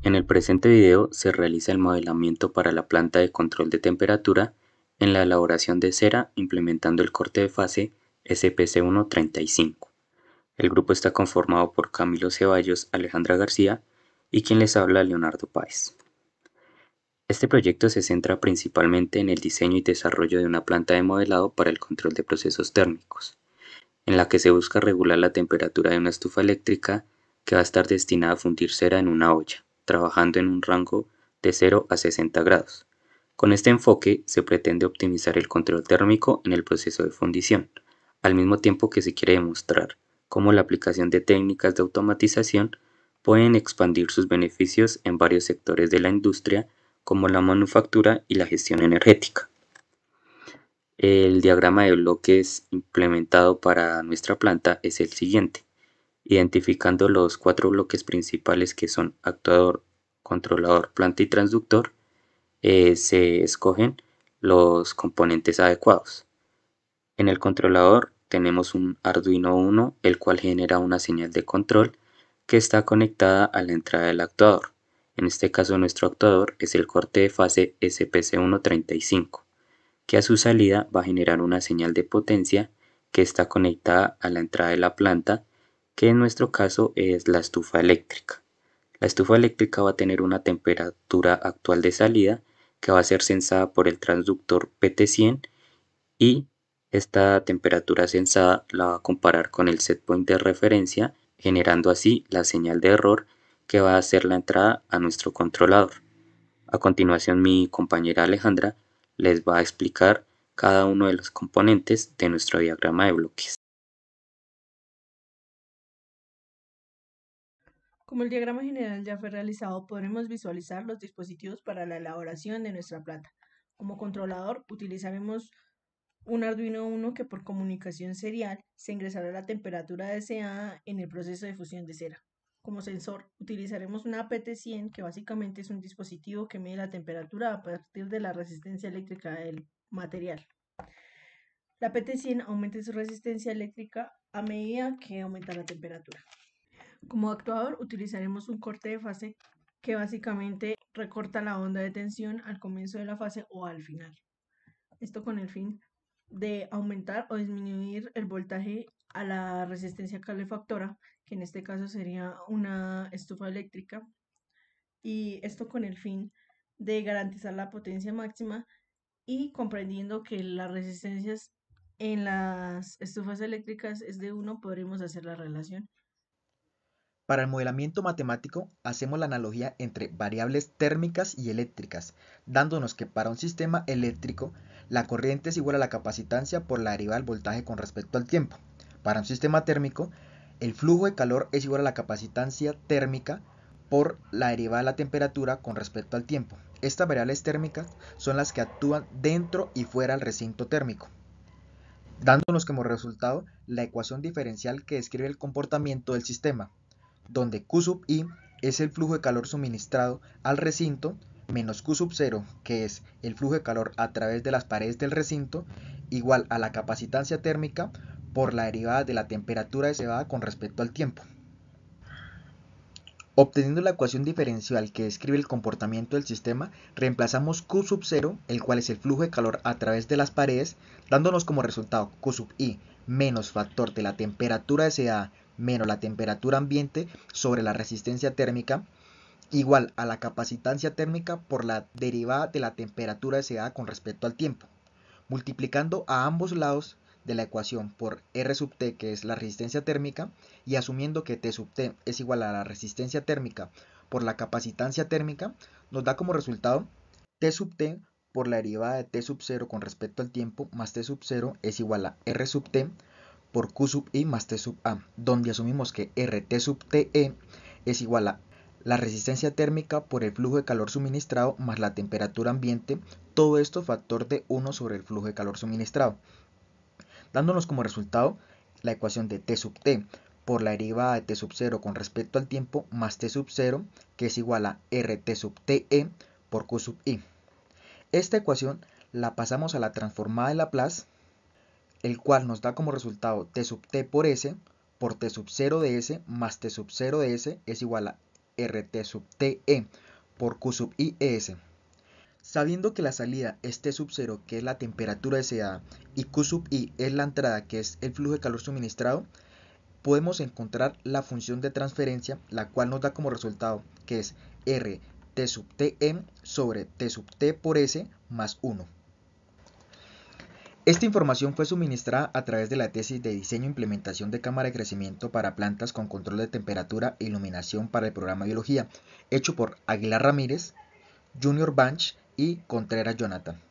En el presente video se realiza el modelamiento para la planta de control de temperatura en la elaboración de cera implementando el corte de fase SPC135. El grupo está conformado por Camilo Ceballos, Alejandra García y quien les habla, Leonardo Páez. Este proyecto se centra principalmente en el diseño y desarrollo de una planta de modelado para el control de procesos térmicos, en la que se busca regular la temperatura de una estufa eléctrica que va a estar destinada a fundir cera en una olla, trabajando en un rango de 0 a 60 grados. Con este enfoque se pretende optimizar el control térmico en el proceso de fundición, al mismo tiempo que se quiere demostrar cómo la aplicación de técnicas de automatización pueden expandir sus beneficios en varios sectores de la industria como la manufactura y la gestión energética. El diagrama de bloques implementado para nuestra planta es el siguiente, identificando los 4 bloques principales que son actuador, controlador, planta y transductor. Se escogen los componentes adecuados. En el controlador tenemos un Arduino Uno, el cual genera una señal de control que está conectada a la entrada del actuador. En este caso nuestro actuador es el corte de fase SPC135, que a su salida va a generar una señal de potencia que está conectada a la entrada de la planta, que en nuestro caso es la estufa eléctrica. La estufa eléctrica va a tener una temperatura actual de salida que va a ser censada por el transductor PT100 y esta temperatura censada la va a comparar con el set point de referencia, generando así la señal de error que va a ser la entrada a nuestro controlador. A continuación mi compañera Alejandra les va a explicar cada uno de los componentes de nuestro diagrama de bloques. Como el diagrama general ya fue realizado, podremos visualizar los dispositivos para la elaboración de nuestra planta. Como controlador utilizaremos un Arduino Uno que por comunicación serial se ingresará la temperatura deseada en el proceso de fusión de cera. Como sensor utilizaremos una PT100 que básicamente es un dispositivo que mide la temperatura a partir de la resistencia eléctrica del material. La PT100 aumenta su resistencia eléctrica a medida que aumenta la temperatura. Como actuador utilizaremos un corte de fase que básicamente recorta la onda de tensión al comienzo de la fase o al final. Esto con el fin de aumentar o disminuir el voltaje a la resistencia calefactora, que en este caso sería una estufa eléctrica, y esto con el fin de garantizar la potencia máxima y comprendiendo que las resistencias en las estufas eléctricas es de 1, podremos hacer la relación. Para el modelamiento matemático, hacemos la analogía entre variables térmicas y eléctricas, dándonos que para un sistema eléctrico, la corriente es igual a la capacitancia por la derivada del voltaje con respecto al tiempo. Para un sistema térmico, el flujo de calor es igual a la capacitancia térmica por la derivada de la temperatura con respecto al tiempo. Estas variables térmicas son las que actúan dentro y fuera del recinto térmico, dándonos como resultado la ecuación diferencial que describe el comportamiento del sistema, donde Q sub I es el flujo de calor suministrado al recinto, menos Q sub 0, que es el flujo de calor a través de las paredes del recinto, igual a la capacitancia térmica por la derivada de la temperatura deseada con respecto al tiempo. Obteniendo la ecuación diferencial que describe el comportamiento del sistema, reemplazamos Q sub 0, el cual es el flujo de calor a través de las paredes, dándonos como resultado Q sub I menos factor de la temperatura deseada menos la temperatura ambiente sobre la resistencia térmica, igual a la capacitancia térmica por la derivada de la temperatura deseada con respecto al tiempo. Multiplicando a ambos lados de la ecuación por R sub T, que es la resistencia térmica, y asumiendo que T sub T es igual a la resistencia térmica por la capacitancia térmica, nos da como resultado T sub T por la derivada de T sub 0 con respecto al tiempo más T sub 0 es igual a R sub T por Q sub I más T sub A, donde asumimos que RT sub TE es igual a la resistencia térmica por el flujo de calor suministrado más la temperatura ambiente, todo esto factor de 1 sobre el flujo de calor suministrado, dándonos como resultado la ecuación de T sub T por la derivada de T sub 0 con respecto al tiempo más T sub 0, que es igual a RT sub TE por Q sub I. Esta ecuación la pasamos a la transformada de Laplace, el cual nos da como resultado T sub T por S por T sub 0 de S más T sub 0 de S es igual a RT sub TE por Q sub I ES. Sabiendo que la salida es T sub 0, que es la temperatura deseada, y Q sub I es la entrada, que es el flujo de calor suministrado, podemos encontrar la función de transferencia, la cual nos da como resultado que es R T sub Tm sobre T sub T por S más 1. Esta información fue suministrada a través de la tesis de diseño e implementación de cámara de crecimiento para plantas con control de temperatura e iluminación para el programa de biología, hecho por Aguilar Ramírez, Junior Banch y Contreras Jonathan.